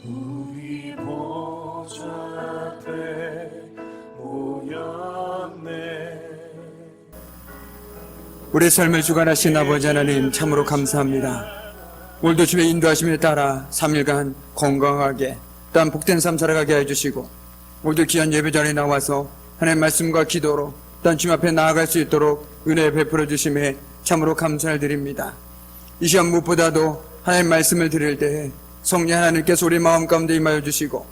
우리 보좌 앞에 모였네. 우리 삶을 주관하신 아버지 하나님 참으로 감사합니다. 오늘도 주의 인도하심에 따라 3일간 건강하게 또한 복된 삶 살아가게 해주시고, 오늘도 귀한 예배 자리에 나와서 하나님의 말씀과 기도로 또한 주님 앞에 나아갈 수 있도록 은혜 베풀어 주심에 참으로 감사를 드립니다. 이 시간 무엇보다도 하나님의 말씀을 드릴 때에 성령 하나님께서 우리 마음 가운데 임하여 주시고,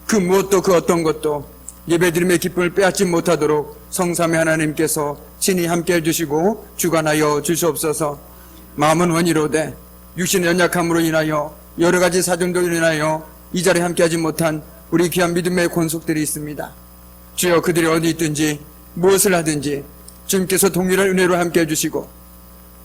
그 무엇도 그 어떤 것도 예배드림의 기쁨을 빼앗지 못하도록 성삼위 하나님께서 친히 함께 해주시고 주관하여 주시옵소서. 마음은 원이로되 육신의 연약함으로 인하여 여러 가지 사정들로 인하여 이 자리에 함께하지 못한 우리 귀한 믿음의 권속들이 있습니다. 주여, 그들이 어디 있든지 무엇을 하든지 주님께서 동일한 은혜로 함께 해주시고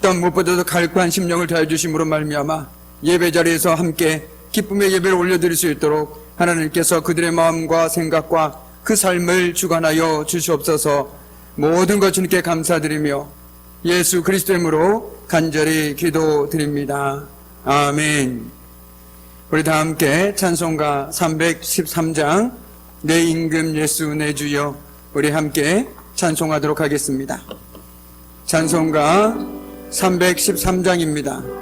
또한 무엇보다도 갈구한 심령을 다해 주심으로 말미암아 예배 자리에서 함께 기쁨의 예배를 올려드릴 수 있도록 하나님께서 그들의 마음과 생각과 그 삶을 주관하여 주시옵소서. 모든 것 주님께 감사드리며 예수 그리스도의 이름으로 간절히 기도드립니다. 아멘. 우리 다 함께 찬송가 313장 내 임금 예수 내 주여, 우리 함께 찬송하도록 하겠습니다. 찬송가 313장입니다.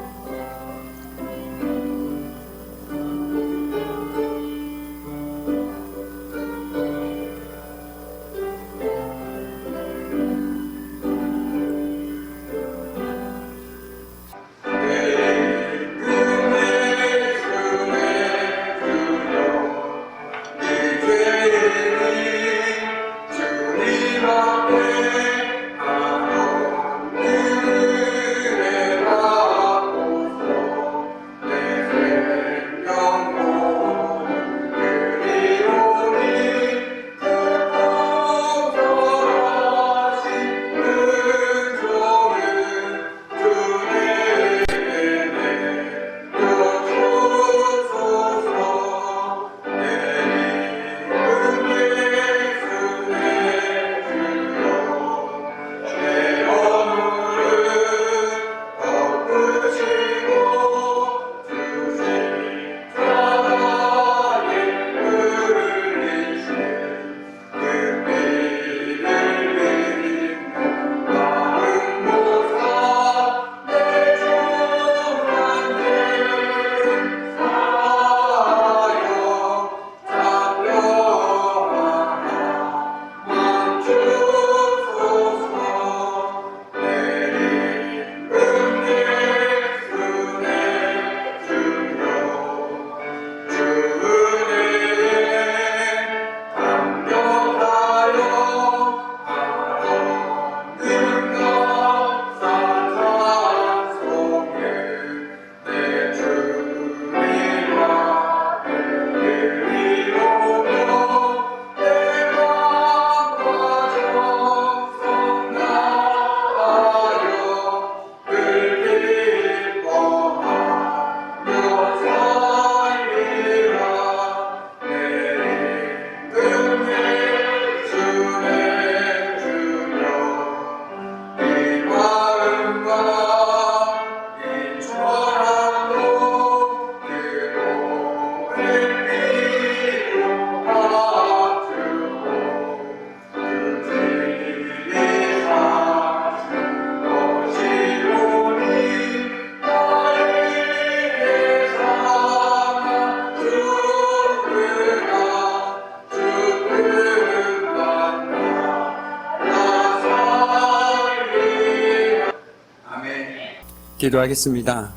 기도하겠습니다.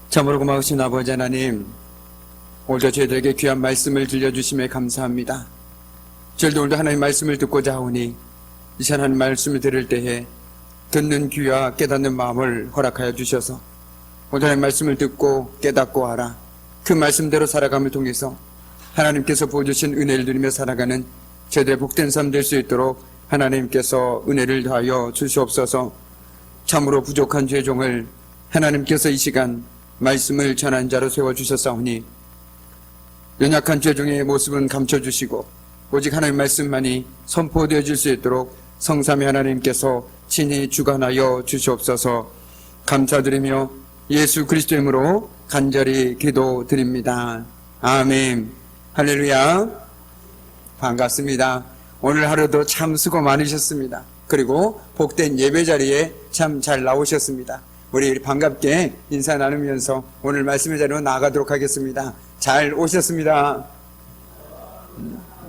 참으로 고마우신 아버지 하나님, 오늘도 저희들에게 귀한 말씀을 들려주심에 감사합니다. 저희도 오늘도 하나님의 말씀을 듣고자 하오니 이 시간 하나님의 말씀을 들을 때에 듣는 귀와 깨닫는 마음을 허락하여 주셔서 오늘 하나님의 말씀을 듣고 깨닫고 알아 그 말씀대로 살아감을 통해서 하나님께서 부어주신 은혜를 누리며 살아가는 저희들의 복된 삶 될 수 있도록 하나님께서 은혜를 더하여 주시옵소서. 참으로 부족한 죄종을 하나님께서 이 시간 말씀을 전한 자로 세워주셨사오니 연약한 죄종의 모습은 감춰주시고 오직 하나님의 말씀만이 선포되어질 수 있도록 성삼위 하나님께서 친히 주관하여 주시옵소서. 감사드리며 예수 그리스도의 이름으로 간절히 기도드립니다. 아멘. 할렐루야. 반갑습니다. 오늘 하루도 참 수고 많으셨습니다. 그리고 복된 예배 자리에 참 잘 나오셨습니다. 우리 반갑게 인사 나누면서 오늘 말씀의 자리로 나아가도록 하겠습니다. 잘 오셨습니다.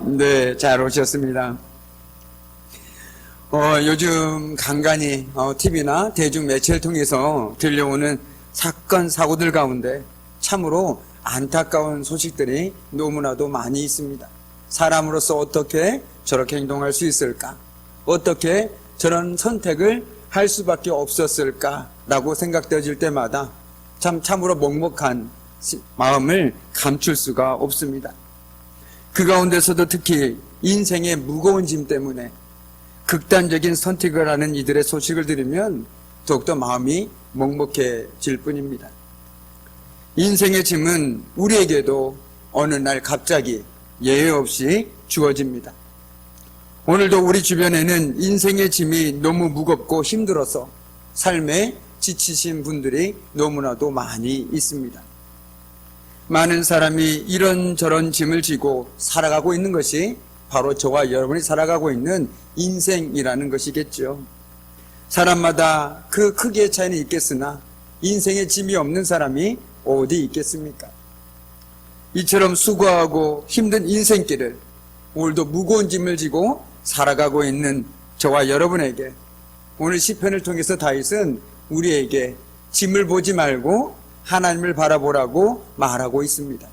네, 잘 오셨습니다. 요즘 간간히 TV나 대중 매체를 통해서 들려오는 사건, 사고들 가운데 참으로 안타까운 소식들이 너무나도 많이 있습니다. 사람으로서 어떻게 저렇게 행동할 수 있을까? 어떻게 저런 선택을 할 수밖에 없었을까라고 생각되어질 때마다 참으로 먹먹한 마음을 감출 수가 없습니다. 그 가운데서도 특히 인생의 무거운 짐 때문에 극단적인 선택을 하는 이들의 소식을 들으면 더욱더 마음이 먹먹해질 뿐입니다. 인생의 짐은 우리에게도 어느 날 갑자기 예외 없이 주어집니다. 오늘도 우리 주변에는 인생의 짐이 너무 무겁고 힘들어서 삶에 지치신 분들이 너무나도 많이 있습니다. 많은 사람이 이런저런 짐을 지고 살아가고 있는 것이 바로 저와 여러분이 살아가고 있는 인생이라는 것이겠죠. 사람마다 그 크기의 차이는 있겠으나 인생의 짐이 없는 사람이 어디 있겠습니까? 이처럼 수고하고 힘든 인생길을 오늘도 무거운 짐을 지고 살아가고 있는 저와 여러분에게 오늘 시편을 통해서 다윗은 우리에게 짐을 보지 말고 하나님을 바라보라고 말하고 있습니다.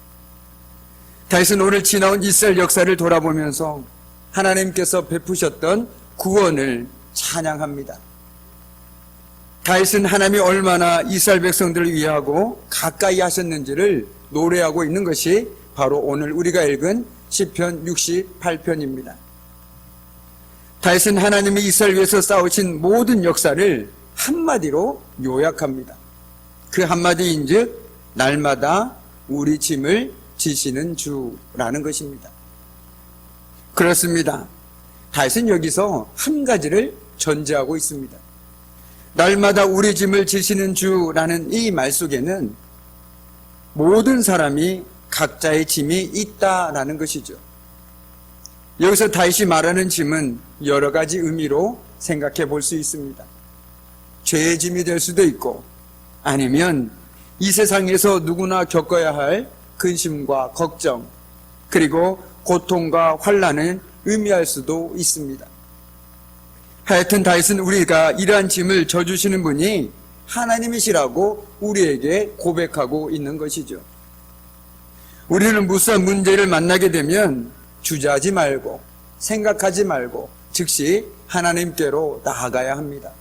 다윗은 오늘 지나온 이스라엘 역사를 돌아보면서 하나님께서 베푸셨던 구원을 찬양합니다. 다윗은 하나님이 얼마나 이스라엘 백성들을 위하고 가까이 하셨는지를 노래하고 있는 것이 바로 오늘 우리가 읽은 시편 68편입니다. 다윗은 하나님이 이스라엘 위해서 싸우신 모든 역사를 한마디로 요약합니다. 그 한마디인즉 날마다 우리 짐을 지시는 주라는 것입니다. 그렇습니다. 다윗은 여기서 한 가지를 전제하고 있습니다. 날마다 우리 짐을 지시는 주라는 이 말 속에는 모든 사람이 각자의 짐이 있다라는 것이죠. 여기서 다윗이 말하는 짐은 여러 가지 의미로 생각해 볼 수 있습니다. 죄의 짐이 될 수도 있고 아니면 이 세상에서 누구나 겪어야 할 근심과 걱정 그리고 고통과 환난을 의미할 수도 있습니다. 하여튼 다윗은 우리가 이러한 짐을 져주시는 분이 하나님이시라고 우리에게 고백하고 있는 것이죠. 우리는 무수한 문제를 만나게 되면 주저하지 말고 생각하지 말고 즉시 하나님께로 나아가야 합니다.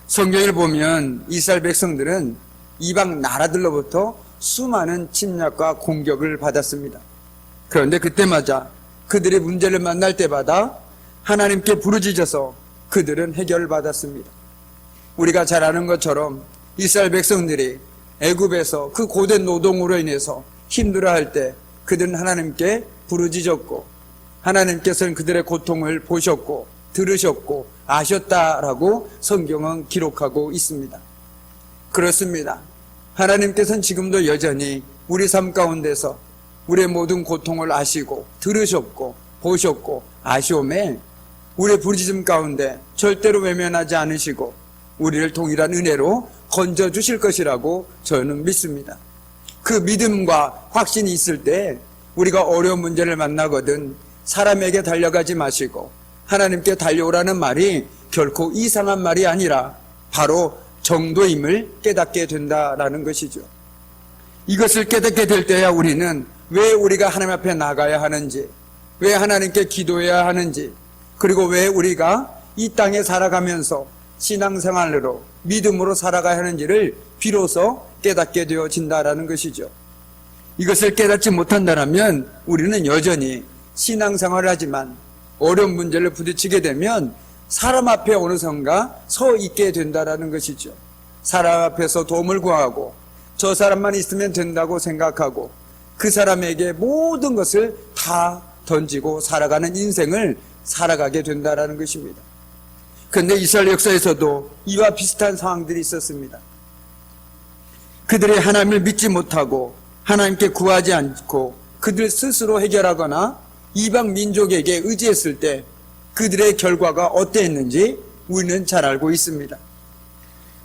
성경을 보면 이스라엘 백성들은 이방 나라들로부터 수많은 침략과 공격을 받았습니다. 그런데 그때마다 그들의 문제를 만날 때마다 하나님께 부르짖어서 그들은 해결을 받았습니다. 우리가 잘 아는 것처럼 이스라엘 백성들이 애굽에서 그 고된 노동으로 인해서 힘들어할 때 그들은 하나님께 부르짖었고 하나님께서는 그들의 고통을 보셨고 들으셨고 아셨다라고 성경은 기록하고 있습니다. 그렇습니다. 하나님께서는 지금도 여전히 우리 삶 가운데서 우리의 모든 고통을 아시고 들으셨고 보셨고 아시오매 우리의 부르짖음 가운데 절대로 외면하지 않으시고 우리를 동일한 은혜로 건져주실 것이라고 저는 믿습니다. 그 믿음과 확신이 있을 때 우리가 어려운 문제를 만나거든 사람에게 달려가지 마시고 하나님께 달려오라는 말이 결코 이상한 말이 아니라 바로 정도임을 깨닫게 된다라는 것이죠. 이것을 깨닫게 될 때야 우리는 왜 우리가 하나님 앞에 나가야 하는지, 왜 하나님께 기도해야 하는지, 그리고 왜 우리가 이 땅에 살아가면서 신앙생활로 믿음으로 살아가야 하는지를 비로소 깨닫게 되어진다라는 것이죠. 이것을 깨닫지 못한다면 우리는 여전히 신앙생활을 하지만 어려운 문제를 부딪히게 되면 사람 앞에 어느선가 서 있게 된다라는 것이죠. 사람 앞에서 도움을 구하고 저 사람만 있으면 된다고 생각하고 그 사람에게 모든 것을 다 던지고 살아가는 인생을 살아가게 된다라는 것입니다. 그런데 이스라엘 역사에서도 이와 비슷한 상황들이 있었습니다. 그들이 하나님을 믿지 못하고 하나님께 구하지 않고 그들 스스로 해결하거나 이방 민족에게 의지했을 때 그들의 결과가 어땠는지 우리는 잘 알고 있습니다.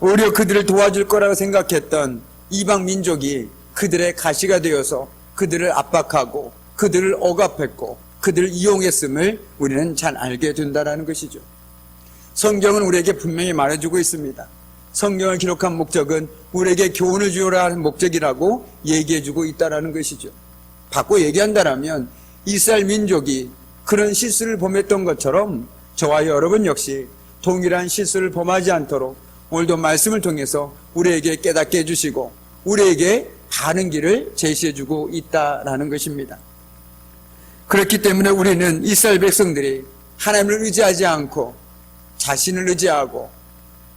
오히려 그들을 도와줄 거라고 생각했던 이방 민족이 그들의 가시가 되어서 그들을 압박하고 그들을 억압했고 그들을 이용했음을 우리는 잘 알게 된다는 것이죠. 성경은 우리에게 분명히 말해주고 있습니다. 성경을 기록한 목적은 우리에게 교훈을 주어라 하는 목적이라고 얘기해주고 있다는 것이죠. 바꿔 얘기한다면 이스라엘 민족이 그런 실수를 범했던 것처럼 저와 여러분 역시 동일한 실수를 범하지 않도록 오늘도 말씀을 통해서 우리에게 깨닫게 해주시고 우리에게 바른 길을 제시해주고 있다라는 것입니다. 그렇기 때문에 우리는 이스라엘 백성들이 하나님을 의지하지 않고 자신을 의지하고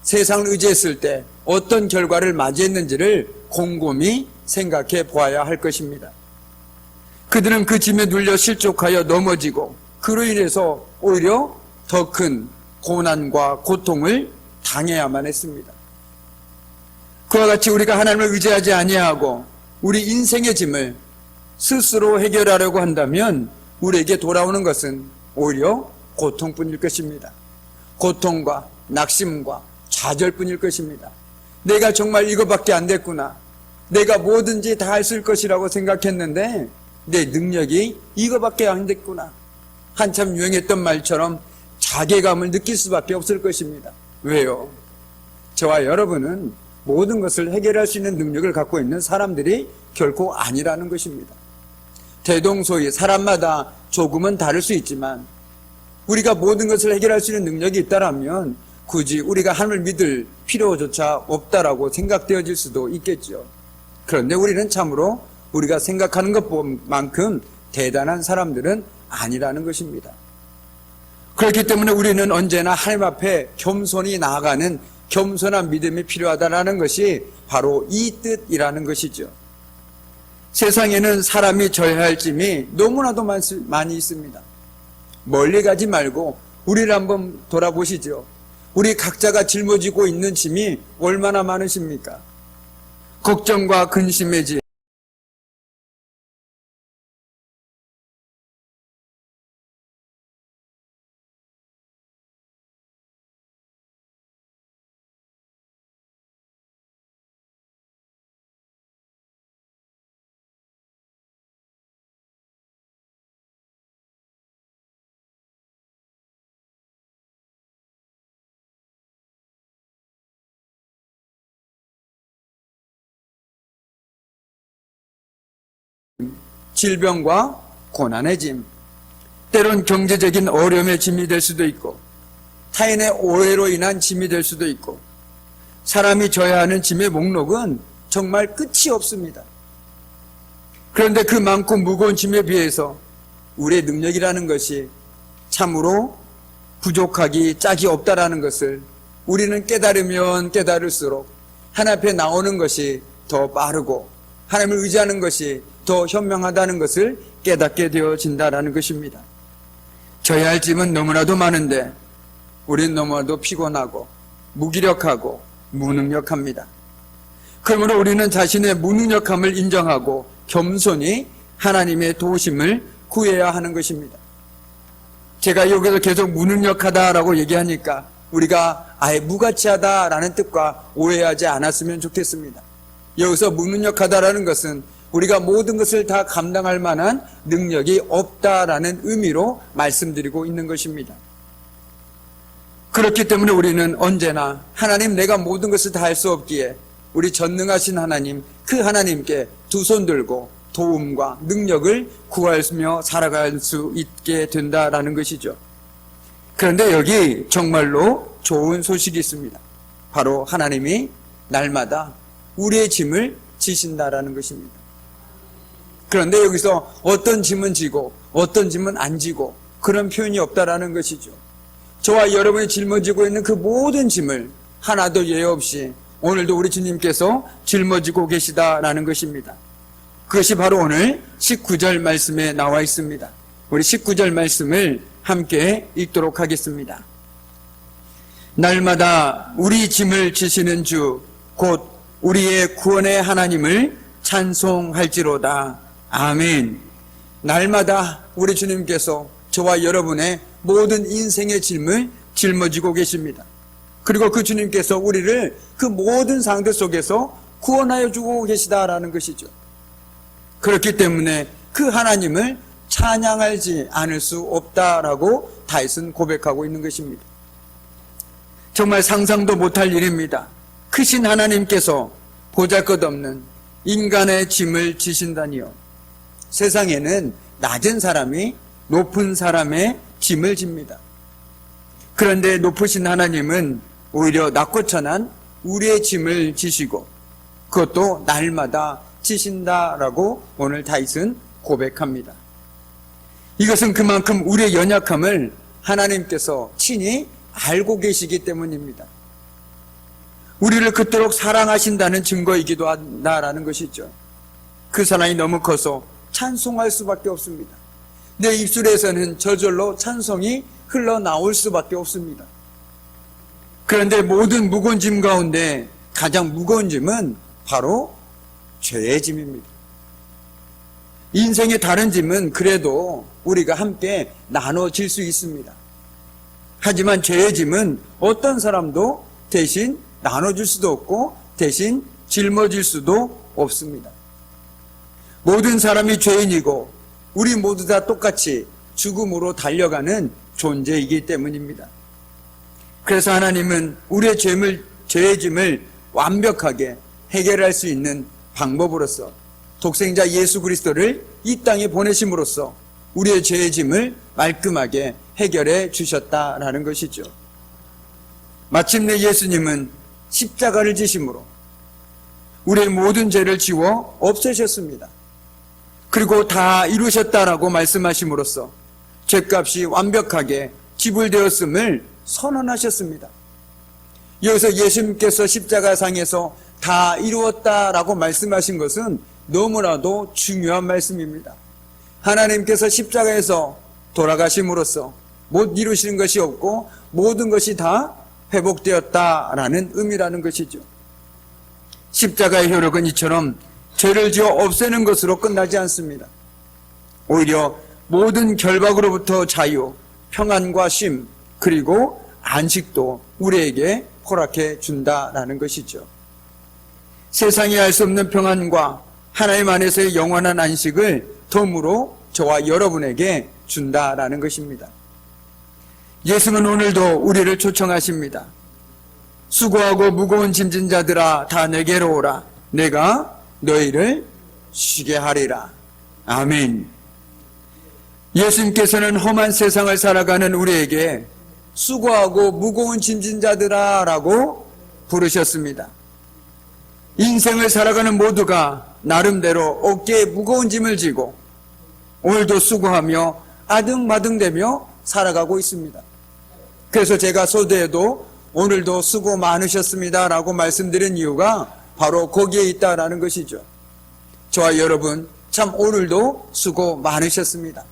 세상을 의지했을 때 어떤 결과를 맞이했는지를 곰곰이 생각해 보아야 할 것입니다. 그들은 그 짐에 눌려 실족하여 넘어지고 그로 인해서 오히려 더 큰 고난과 고통을 당해야만 했습니다. 그와 같이 우리가 하나님을 의지하지 아니하고 우리 인생의 짐을 스스로 해결하려고 한다면 우리에게 돌아오는 것은 오히려 고통뿐일 것입니다. 고통과 낙심과 좌절뿐일 것입니다. 내가 정말 이거밖에 안 됐구나. 내가 뭐든지 다 할 수 있을 것이라고 생각했는데 내 능력이 이거밖에 안 됐구나. 한참 유행했던 말처럼 자괴감을 느낄 수밖에 없을 것입니다. 왜요? 저와 여러분은 모든 것을 해결할 수 있는 능력을 갖고 있는 사람들이 결코 아니라는 것입니다. 대동소이 사람마다 조금은 다를 수 있지만 우리가 모든 것을 해결할 수 있는 능력이 있다면 굳이 우리가 하나님을 믿을 필요조차 없다라고 생각되어질 수도 있겠죠. 그런데 우리는 참으로 우리가 생각하는 것만큼 대단한 사람들은 아니라는 것입니다. 그렇기 때문에 우리는 언제나 하나님 앞에 겸손히 나아가는 겸손한 믿음이 필요하다는 것이 바로 이 뜻이라는 것이죠. 세상에는 사람이 져야 할 짐이 너무나도 많이 있습니다. 멀리 가지 말고 우리를 한번 돌아보시죠. 우리 각자가 짊어지고 있는 짐이 얼마나 많으십니까? 걱정과 근심의 짐, 질병과 고난의 짐, 때론 경제적인 어려움의 짐이 될 수도 있고 타인의 오해로 인한 짐이 될 수도 있고 사람이 져야 하는 짐의 목록은 정말 끝이 없습니다. 그런데 그 많고 무거운 짐에 비해서 우리의 능력이라는 것이 참으로 부족하기 짝이 없다라는 것을 우리는 깨달으면 깨달을수록 하나님 앞에 나오는 것이 더 빠르고 하나님을 의지하는 것이 더 현명하다는 것을 깨닫게 되어진다는 것입니다. 져야 할 짐은 너무나도 많은데 우리는 너무나도 피곤하고 무기력하고 무능력합니다. 그러므로 우리는 자신의 무능력함을 인정하고 겸손히 하나님의 도우심을 구해야 하는 것입니다. 제가 여기서 계속 무능력하다라고 얘기하니까 우리가 아예 무가치하다라는 뜻과 오해하지 않았으면 좋겠습니다. 여기서 무능력하다라는 것은 우리가 모든 것을 다 감당할 만한 능력이 없다라는 의미로 말씀드리고 있는 것입니다. 그렇기 때문에 우리는 언제나 하나님 내가 모든 것을 다 할 수 없기에 우리 전능하신 하나님 그 하나님께 두 손 들고 도움과 능력을 구하며 살아갈 수 있게 된다라는 것이죠. 그런데 여기 정말로 좋은 소식이 있습니다. 바로 하나님이 날마다 우리의 짐을 지신다라는 것입니다. 그런데 여기서 어떤 짐은 지고 어떤 짐은 안 지고 그런 표현이 없다라는 것이죠. 저와 여러분이 짊어지고 있는 그 모든 짐을 하나도 예외 없이 오늘도 우리 주님께서 짊어지고 계시다라는 것입니다. 그것이 바로 오늘 19절 말씀에 나와 있습니다. 우리 19절 말씀을 함께 읽도록 하겠습니다. 날마다 우리 짐을 지시는 주 곧 우리의 구원의 하나님을 찬송할지로다. 아멘. 날마다 우리 주님께서 저와 여러분의 모든 인생의 짐을 짊어지고 계십니다. 그리고 그 주님께서 우리를 그 모든 상대 속에서 구원하여 주고 계시다라는 것이죠. 그렇기 때문에 그 하나님을 찬양하지 않을 수 없다라고 다윗은 고백하고 있는 것입니다. 정말 상상도 못할 일입니다. 크신 하나님께서 보잘것없는 인간의 짐을 지신다니요. 세상에는 낮은 사람이 높은 사람의 짐을 집니다. 그런데 높으신 하나님은 오히려 낮고 천한 우리의 짐을 지시고 그것도 날마다 지신다라고 오늘 다윗은 고백합니다. 이것은 그만큼 우리의 연약함을 하나님께서 친히 알고 계시기 때문입니다. 우리를 그토록 사랑하신다는 증거이기도 하다라는 것이죠. 그 사랑이 너무 커서 찬송할 수밖에 없습니다. 내 입술에서는 저절로 찬송이 흘러나올 수밖에 없습니다. 그런데 모든 무거운 짐 가운데 가장 무거운 짐은 바로 죄의 짐입니다. 인생의 다른 짐은 그래도 우리가 함께 나눠질 수 있습니다. 하지만 죄의 짐은 어떤 사람도 대신 나눠줄 수도 없고 대신 짊어질 수도 없습니다. 모든 사람이 죄인이고 우리 모두 다 똑같이 죽음으로 달려가는 존재이기 때문입니다. 그래서 하나님은 우리의 죄의 짐을 완벽하게 해결할 수 있는 방법으로서 독생자 예수 그리스도를 이 땅에 보내심으로써 우리의 죄의 짐을 말끔하게 해결해 주셨다라는 것이죠. 마침내 예수님은 십자가를 지심으로 우리의 모든 죄를 지워 없애셨습니다. 그리고 다 이루셨다라고 말씀하심으로써 죄값이 완벽하게 지불되었음을 선언하셨습니다. 여기서 예수님께서 십자가상에서 다 이루었다라고 말씀하신 것은 너무나도 중요한 말씀입니다. 하나님께서 십자가에서 돌아가심으로써 못 이루시는 것이 없고 모든 것이 다 회복되었다라는 의미라는 것이죠. 십자가의 효력은 이처럼 죄를 지어 없애는 것으로 끝나지 않습니다. 오히려 모든 결박으로부터 자유, 평안과 쉼, 그리고 안식도 우리에게 허락해 준다라는 것이죠. 세상이 알 수 없는 평안과 하나님 안에서의 영원한 안식을 덤으로 저와 여러분에게 준다라는 것입니다. 예수는 오늘도 우리를 초청하십니다. 수고하고 무거운 짐진 자들아 다 내게로 오라. 내가 너희를 쉬게 하리라. 아멘. 예수님께서는 험한 세상을 살아가는 우리에게 수고하고 무거운 짐진 자들아 라고 부르셨습니다. 인생을 살아가는 모두가 나름대로 어깨에 무거운 짐을 지고 오늘도 수고하며 아등바등되며 살아가고 있습니다. 그래서 제가 소대에도 오늘도 수고 많으셨습니다 라고 말씀드린 이유가 바로 거기에 있다라는 것이죠. 저와 여러분 참 오늘도 수고 많으셨습니다.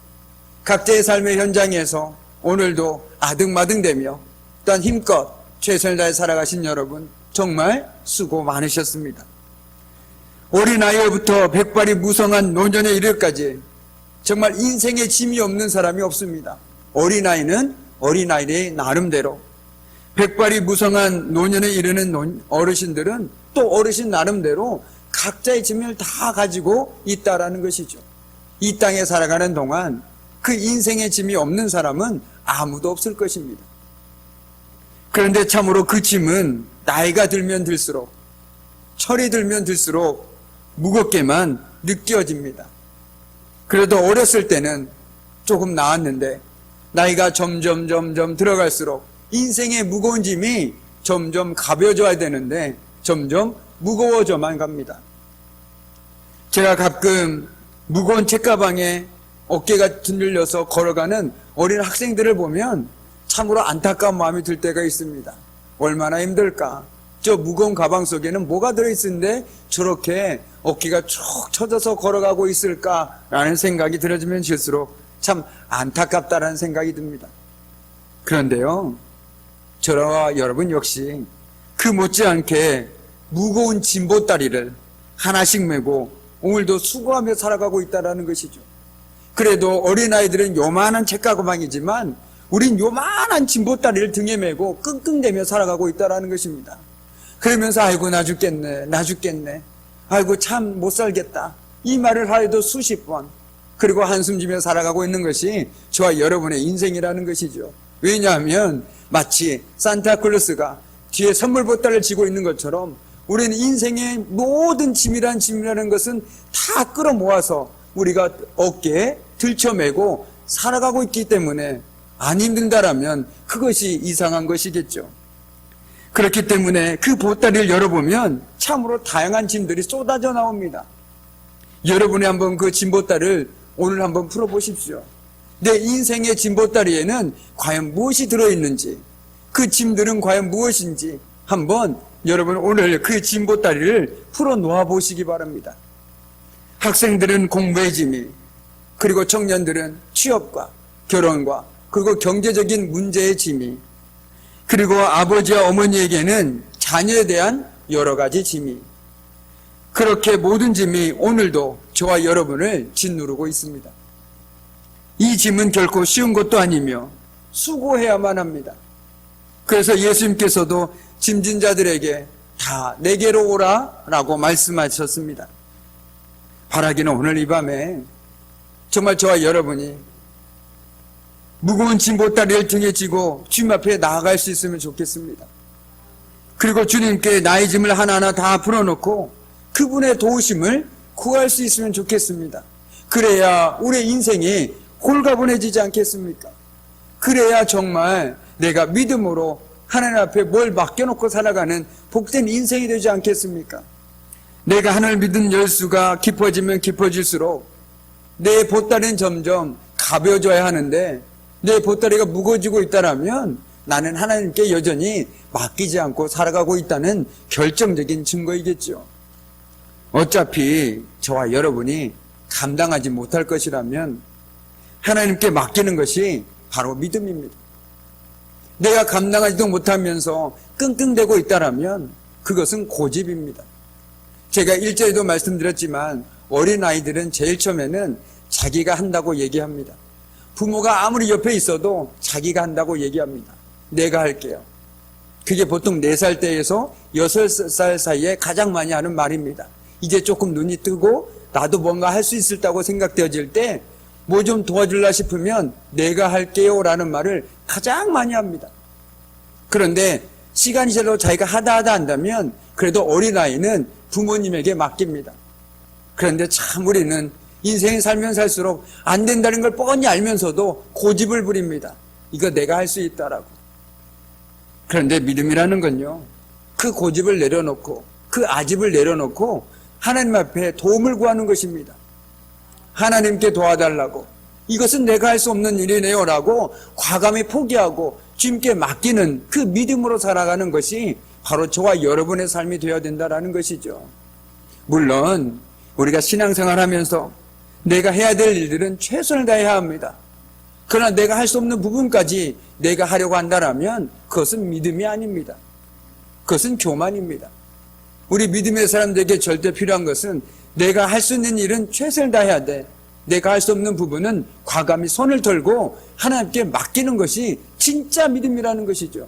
각자의 삶의 현장에서 오늘도 아등바등되며 또한 힘껏 최선을 다해 살아가신 여러분 정말 수고 많으셨습니다. 어린아이부터 백발이 무성한 노년에 이르기까지 정말 인생에 짐이 없는 사람이 없습니다. 어린아이는 어린아이의 나름대로, 백발이 무성한 노년에 이르는 어르신들은 또 어르신 나름대로 각자의 짐을 다 가지고 있다라는 것이죠. 이 땅에 살아가는 동안 그 인생의 짐이 없는 사람은 아무도 없을 것입니다. 그런데 참으로 그 짐은 나이가 들면 들수록, 철이 들면 들수록 무겁게만 느껴집니다. 그래도 어렸을 때는 조금 나았는데 나이가 점점 들어갈수록 인생의 무거운 짐이 점점 가벼워져야 되는데 점점 무거워져만 갑니다. 제가 가끔 무거운 책가방에 어깨가 들려서 걸어가는 어린 학생들을 보면 참으로 안타까운 마음이 들 때가 있습니다. 얼마나 힘들까? 저 무거운 가방 속에는 뭐가 들어있는데 저렇게 어깨가 쭉 처져서 걸어가고 있을까라는 생각이 들어지면 들수록 참 안타깝다라는 생각이 듭니다. 그런데요, 저와 여러분 역시 그 못지않게 무거운 짐보따리를 하나씩 메고 오늘도 수고하며 살아가고 있다는 것이죠. 그래도 어린아이들은 요만한 책가방이지만 우린 요만한 진보다리를 등에 메고 끙끙대며 살아가고 있다는 것입니다. 그러면서 아이고 나 죽겠네, 나 죽겠네, 아이고 참 못 살겠다, 이 말을 하여도 수십 번, 그리고 한숨 쉬며 살아가고 있는 것이 저와 여러분의 인생이라는 것이죠. 왜냐하면 마치 산타클로스가 뒤에 선물 보따리를 쥐고 있는 것처럼 우리는 인생의 모든 짐이라는 것은 다 끌어모아서 우리가 어깨에 들쳐매고 살아가고 있기 때문에 안 힘든다라면 그것이 이상한 것이겠죠. 그렇기 때문에 그 보따리를 열어보면 참으로 다양한 짐들이 쏟아져 나옵니다. 여러분이 한번 그 짐보따리를 오늘 한번 풀어보십시오. 내 인생의 짐보따리에는 과연 무엇이 들어있는지, 그 짐들은 과연 무엇인지 한번 여러분 오늘 그 짐보따리를 풀어놓아 보시기 바랍니다. 학생들은 공부의 짐이, 그리고 청년들은 취업과 결혼과 그리고 경제적인 문제의 짐이, 그리고 아버지와 어머니에게는 자녀에 대한 여러 가지 짐이, 그렇게 모든 짐이 오늘도 저와 여러분을 짓누르고 있습니다. 이 짐은 결코 쉬운 것도 아니며 수고해야만 합니다. 그래서 예수님께서도 짐진 자들에게 다 내게로 오라 라고 말씀하셨습니다. 바라기는 오늘 이 밤에 정말 저와 여러분이 무거운 짐보따리를 등에 지고 주님 앞에 나아갈 수 있으면 좋겠습니다. 그리고 주님께 나의 짐을 하나하나 다 풀어놓고 그분의 도우심을 구할 수 있으면 좋겠습니다. 그래야 우리의 인생이 홀가분해지지 않겠습니까? 그래야 정말 내가 믿음으로 하나님 앞에 뭘 맡겨놓고 살아가는 복된 인생이 되지 않겠습니까? 내가 하나님을 믿는 열수가 깊어지면 깊어질수록 내 보따리는 점점 가벼워져야 하는데 내 보따리가 무거워지고 있다면 나는 하나님께 여전히 맡기지 않고 살아가고 있다는 결정적인 증거이겠죠. 어차피 저와 여러분이 감당하지 못할 것이라면 하나님께 맡기는 것이 바로 믿음입니다. 내가 감당하지도 못하면서 끙끙대고 있다면 그것은 고집입니다. 제가 1절에도 말씀드렸지만 어린아이들은 제일 처음에는 자기가 한다고 얘기합니다. 부모가 아무리 옆에 있어도 자기가 한다고 얘기합니다. 내가 할게요. 그게 보통 4살 때에서 6살 사이에 가장 많이 하는 말입니다. 이제 조금 눈이 뜨고 나도 뭔가 할 수 있을다고 생각되어질 때 뭐 좀 도와줄라 싶으면 내가 할게요 라는 말을 가장 많이 합니다. 그런데 시간이 지나도 자기가 하다 한다면 그래도 어린아이는 부모님에게 맡깁니다. 그런데 참 우리는 인생이 살면 살수록 안 된다는 걸 뻔히 알면서도 고집을 부립니다. 이거 내가 할 수 있다라고. 그런데 믿음이라는 건요, 그 고집을 내려놓고 그 아집을 내려놓고 하나님 앞에 도움을 구하는 것입니다. 하나님께 도와달라고, 이것은 내가 할 수 없는 일이네요 라고 과감히 포기하고 주님께 맡기는 그 믿음으로 살아가는 것이 바로 저와 여러분의 삶이 되어야 된다는 것이죠. 물론 우리가 신앙생활 하면서 내가 해야 될 일들은 최선을 다해야 합니다. 그러나 내가 할 수 없는 부분까지 내가 하려고 한다면 그것은 믿음이 아닙니다. 그것은 교만입니다. 우리 믿음의 사람들에게 절대 필요한 것은 내가 할 수 있는 일은 최선을 다해야 돼. 내가 할 수 없는 부분은 과감히 손을 털고 하나님께 맡기는 것이 진짜 믿음이라는 것이죠.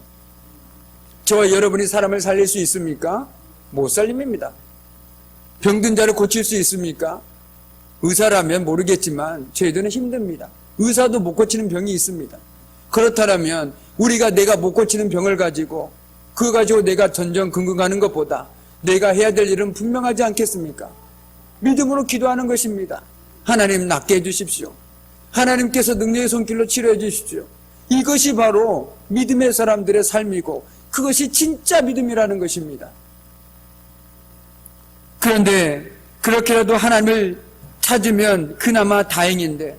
저와 여러분이 사람을 살릴 수 있습니까? 못 살림입니다. 병든 자를 고칠 수 있습니까? 의사라면 모르겠지만 저희들은 힘듭니다. 의사도 못 고치는 병이 있습니다. 그렇다면 우리가 내가 못 고치는 병을 가지고 그거 가지고 내가 전전긍긍하는 것보다 내가 해야 될 일은 분명하지 않겠습니까? 믿음으로 기도하는 것입니다. 하나님 낫게 해주십시오. 하나님께서 능력의 손길로 치료해 주십시오. 이것이 바로 믿음의 사람들의 삶이고 그것이 진짜 믿음이라는 것입니다. 그런데 그렇게라도 하나님을 찾으면 그나마 다행인데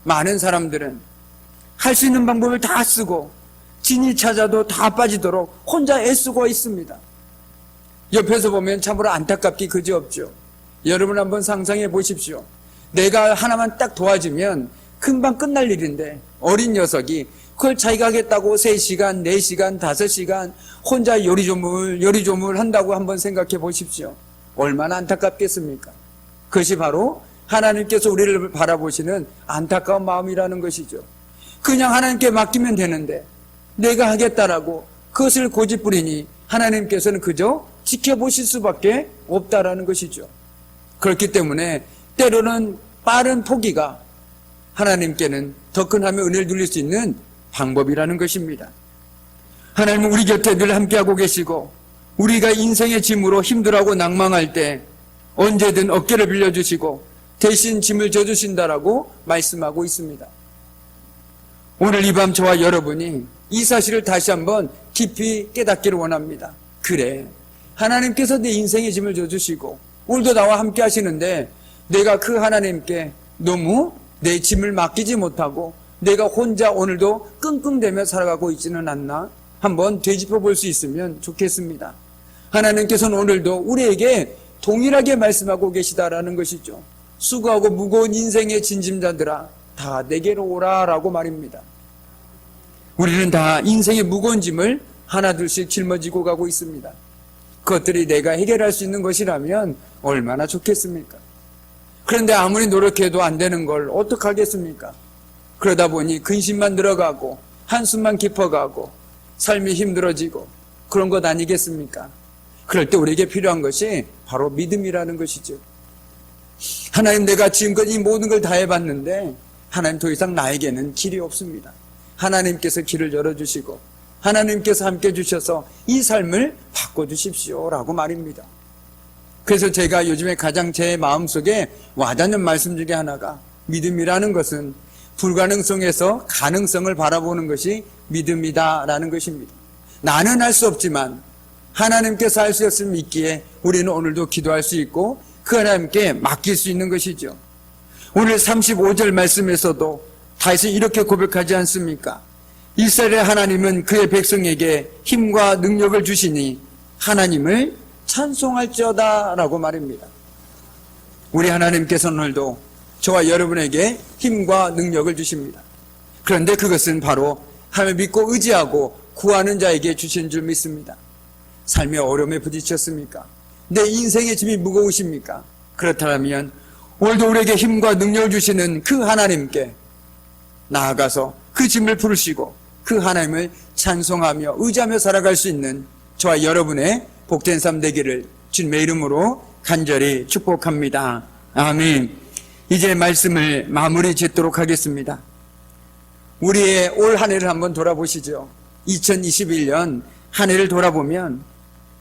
많은 사람들은 할 수 있는 방법을 다 쓰고 진이 찾아도 다 빠지도록 혼자 애쓰고 있습니다. 옆에서 보면 참으로 안타깝기 그지없죠. 여러분 한번 상상해 보십시오. 내가 하나만 딱 도와주면 금방 끝날 일인데 어린 녀석이 그걸 자기가 하겠다고 3시간, 4시간, 5시간 혼자 요리조물 한다고 한번 생각해 보십시오. 얼마나 안타깝겠습니까? 그것이 바로 하나님께서 우리를 바라보시는 안타까운 마음이라는 것이죠. 그냥 하나님께 맡기면 되는데 내가 하겠다라고 그것을 고집부리니 하나님께서는 그저 지켜보실 수밖에 없다라는 것이죠. 그렇기 때문에 때로는 빠른 포기가 하나님께는 더 큰 하나님의 은혜를 누릴 수 있는 방법이라는 것입니다. 하나님은 우리 곁에 늘 함께하고 계시고 우리가 인생의 짐으로 힘들어하고 낭망할 때 언제든 어깨를 빌려주시고 대신 짐을 져주신다라고 말씀하고 있습니다. 오늘 이 밤 저와 여러분이 이 사실을 다시 한번 깊이 깨닫기를 원합니다. 그래, 하나님께서 내 인생의 짐을 져주시고 오늘도 나와 함께 하시는데 내가 그 하나님께 너무 내 짐을 맡기지 못하고 내가 혼자 오늘도 끙끙대며 살아가고 있지는 않나? 한번 되짚어 볼 수 있으면 좋겠습니다. 하나님께서는 오늘도 우리에게 동일하게 말씀하고 계시다라는 것이죠. 수고하고 무거운 인생의 진짐자들아 다 내게로 오라라고 말입니다. 우리는 다 인생의 무거운 짐을 하나둘씩 짊어지고 가고 있습니다. 그것들이 내가 해결할 수 있는 것이라면 얼마나 좋겠습니까? 그런데 아무리 노력해도 안 되는 걸 어떡하겠습니까? 그러다 보니 근심만 늘어가고 한숨만 깊어가고 삶이 힘들어지고 그런 것 아니겠습니까? 그럴 때 우리에게 필요한 것이 바로 믿음이라는 것이죠. 하나님, 내가 지금껏 이 모든 걸 다 해봤는데 하나님 더 이상 나에게는 길이 없습니다. 하나님께서 길을 열어주시고 하나님께서 함께 주셔서 이 삶을 바꿔주십시오라고 말입니다. 그래서 제가 요즘에 가장 제 마음속에 와닿는 말씀 중에 하나가 믿음이라는 것은 불가능성에서 가능성을 바라보는 것이 믿음이다라는 것입니다. 나는 할 수 없지만 하나님께서 할 수 있음을 믿기에 우리는 오늘도 기도할 수 있고 그 하나님께 맡길 수 있는 것이죠. 오늘 35절 말씀에서도 다시 이렇게 고백하지 않습니까? 이스라엘의 하나님은 그의 백성에게 힘과 능력을 주시니 하나님을 찬송할지어다 라고 말입니다. 우리 하나님께서는 오늘도 저와 여러분에게 힘과 능력을 주십니다. 그런데 그것은 바로 하나님을 믿고 의지하고 구하는 자에게 주신 줄 믿습니다. 삶의 어려움에 부딪혔습니까? 내 인생의 짐이 무거우십니까? 그렇다면 오늘도 우리에게 힘과 능력을 주시는 그 하나님께 나아가서 그 짐을 부르시고 그 하나님을 찬송하며 의지하며 살아갈 수 있는 저와 여러분의 복된 삶 되기를 주님의 이름으로 간절히 축복합니다. 아멘. 이제 말씀을 마무리 짓도록 하겠습니다. 우리의 올 한 해를 한번 돌아보시죠. 2021년 한 해를 돌아보면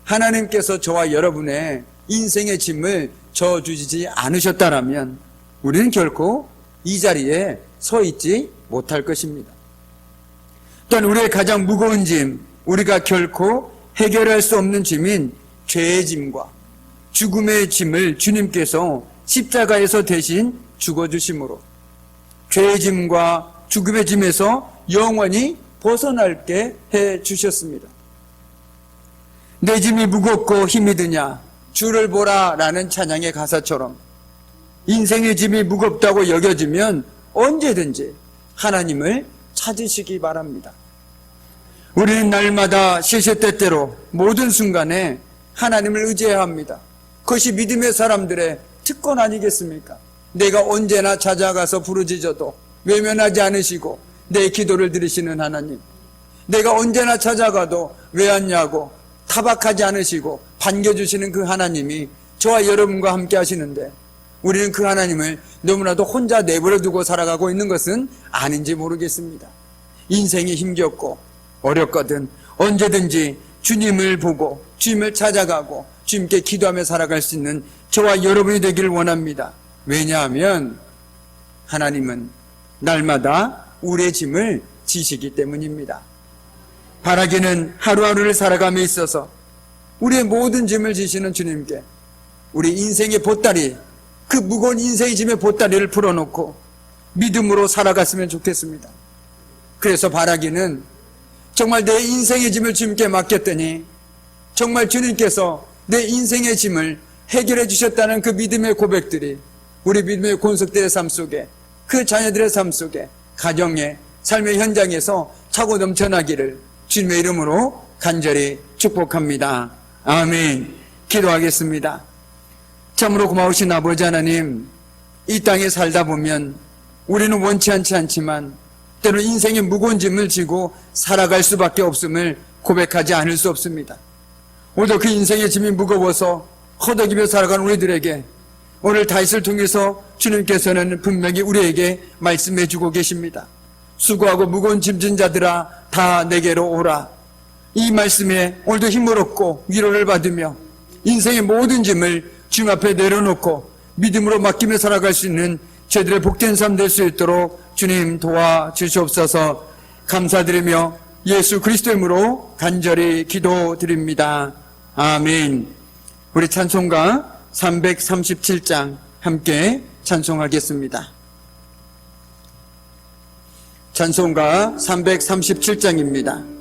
하나님께서 저와 여러분의 인생의 짐을 져주지 않으셨다라면 우리는 결코 이 자리에 서 있지 못할 것입니다. 또한 우리의 가장 무거운 짐, 우리가 결코 해결할 수 없는 짐인 죄의 짐과 죽음의 짐을 주님께서 십자가에서 대신 죽어주심으로 죄의 짐과 죽음의 짐에서 영원히 벗어날게 해주셨습니다. 내 짐이 무겁고 힘이 드냐 주를 보라 라는 찬양의 가사처럼 인생의 짐이 무겁다고 여겨지면 언제든지 하나님을 찾으시기 바랍니다. 우리는 날마다 시시때때로 모든 순간에 하나님을 의지해야 합니다. 그것이 믿음의 사람들의 특권 아니겠습니까? 내가 언제나 찾아가서 부르짖어도 외면하지 않으시고 내 기도를 들으시는 하나님, 내가 언제나 찾아가도 왜 왔냐고 타박하지 않으시고 반겨주시는 그 하나님이 저와 여러분과 함께 하시는데 우리는 그 하나님을 너무나도 혼자 내버려 두고 살아가고 있는 것은 아닌지 모르겠습니다. 인생이 힘겹고 어렵거든 언제든지 주님을 보고 주님을 찾아가고 주님께 기도하며 살아갈 수 있는 저와 여러분이 되기를 원합니다. 왜냐하면 하나님은 날마다 우리의 짐을 지시기 때문입니다. 바라기는 하루하루를 살아감에 있어서 우리의 모든 짐을 지시는 주님께 우리 인생의 보따리, 그 무거운 인생의 짐의 보따리를 풀어놓고 믿음으로 살아갔으면 좋겠습니다. 그래서 바라기는 정말 내 인생의 짐을 주님께 맡겼더니 정말 주님께서 내 인생의 짐을 해결해 주셨다는 그 믿음의 고백들이 우리 믿음의 권속들의 삶 속에, 그 자녀들의 삶 속에, 가정의 삶의 현장에서 차고 넘쳐나기를 주님의 이름으로 간절히 축복합니다. 아멘. 기도하겠습니다. 참으로 고마우신 아버지 하나님, 이 땅에 살다 보면 우리는 원치 않지만 때로 인생의 무거운 짐을 지고 살아갈 수밖에 없음을 고백하지 않을 수 없습니다. 오늘도 그 인생의 짐이 무거워서 허덕이며 살아가는 우리들에게 오늘 다윗을 통해서 주님께서는 분명히 우리에게 말씀해 주고 계십니다. 수고하고 무거운 짐진 자들아 다 내게로 오라. 이 말씀에 오늘도 힘을 얻고 위로를 받으며 인생의 모든 짐을 주님 앞에 내려놓고 믿음으로 맡기며 살아갈 수 있는 저희들의 복된 삶 될 수 있도록 주님 도와주시옵소서. 감사드리며 예수 그리스도의 이름으로 간절히 기도드립니다. 아멘. 우리 찬송가 337장 함께 찬송하겠습니다. 찬송가 337장입니다.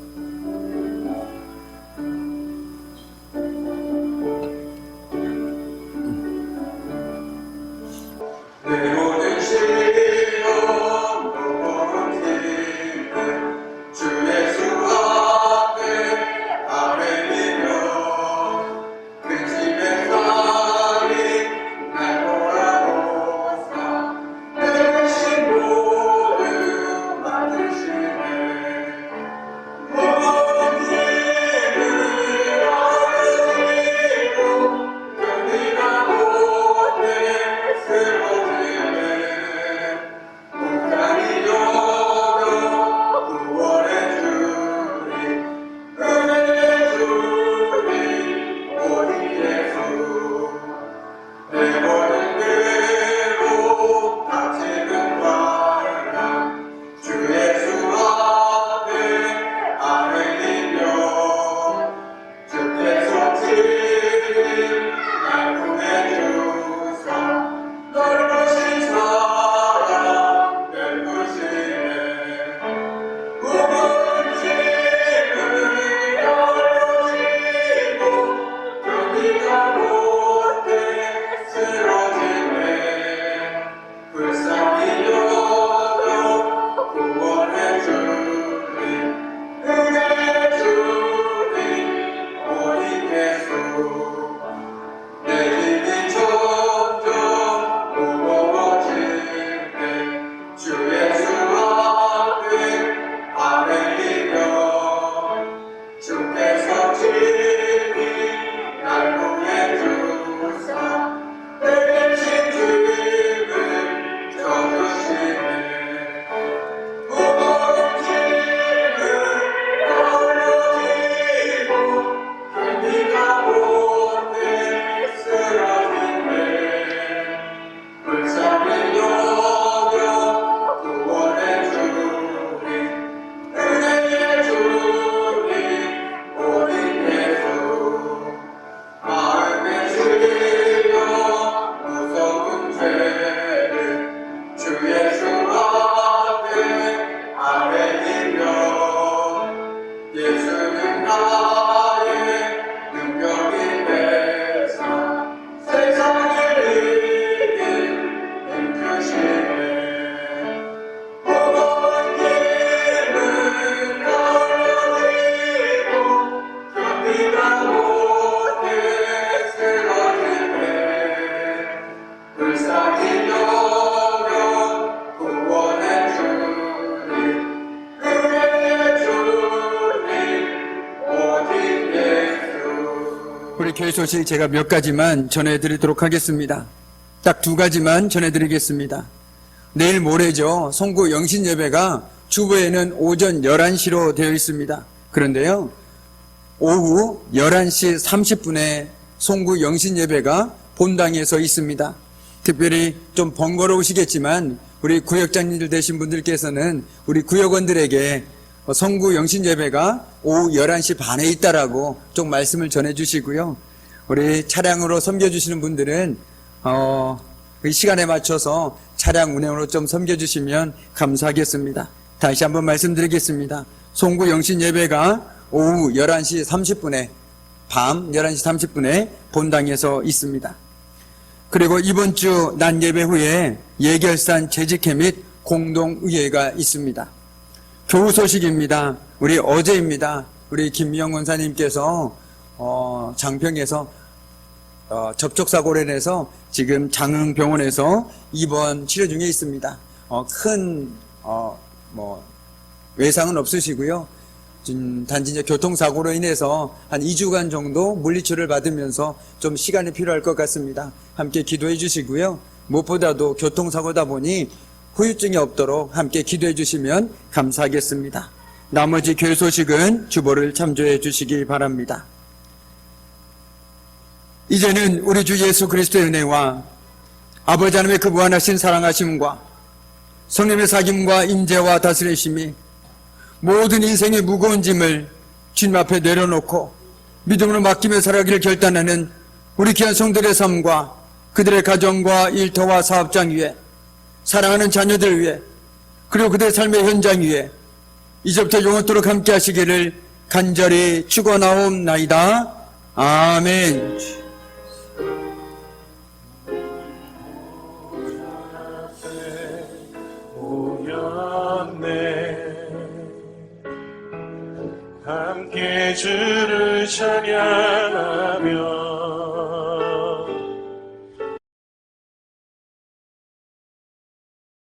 우리 교회 소식 제가 몇 가지만 전해드리도록 하겠습니다. 딱 두 가지만 전해드리겠습니다. 내일 모레죠. 송구 영신 예배가 주보에는 오전 11시로 되어 있습니다. 그런데요, 오후 11시 30분에 송구 영신 예배가 본당에서 있습니다. 특별히 좀 번거로우시겠지만 우리 구역장님들 되신 분들께서는 우리 구역원들에게 성구 영신 예배가 오후 11시 반에 있다라고 좀 말씀을 전해 주시고요. 우리 차량으로 섬겨주시는 분들은 그 시간에 맞춰서 차량 운행으로 좀 섬겨주시면 감사하겠습니다. 다시 한번 말씀드리겠습니다. 송구 영신 예배가 오후 11시 30분에 밤 11시 30분에 본당에서 있습니다. 그리고 이번 주 낮 예배 후에 예결산 재직회 및 공동의회가 있습니다. 교우 소식입니다. 우리 어제입니다. 우리 김미영 원사님께서 장평에서 접촉사고로 인해서 지금 장흥병원에서 입원 치료 중에 있습니다. 큰 외상은 없으시고요. 단지 이제 교통사고로 인해서 한 2주간 정도 물리치료를 받으면서 좀 시간이 필요할 것 같습니다. 함께 기도해 주시고요. 무엇보다도 교통사고다 보니 후유증이 없도록 함께 기도해 주시면 감사하겠습니다. 나머지 교회 소식은 주보를 참조해 주시기 바랍니다. 이제는 우리 주 예수 그리스도의 은혜와 아버지 하나님의 그 무한하신 사랑하심과 성령의 사귐과 임재와 다스리심이 모든 인생의 무거운 짐을 주님 앞에 내려놓고 믿음으로 맡기며 살아가기를 결단하는 우리 귀한 성들의 삶과 그들의 가정과 일터와 사업장 위에 사랑하는 자녀들 위에 그리고 그들의 삶의 현장 위에 이제부터 영원토록 함께 하시기를 간절히 축원하옵나이다. 아멘. 함께 주를 찬양하며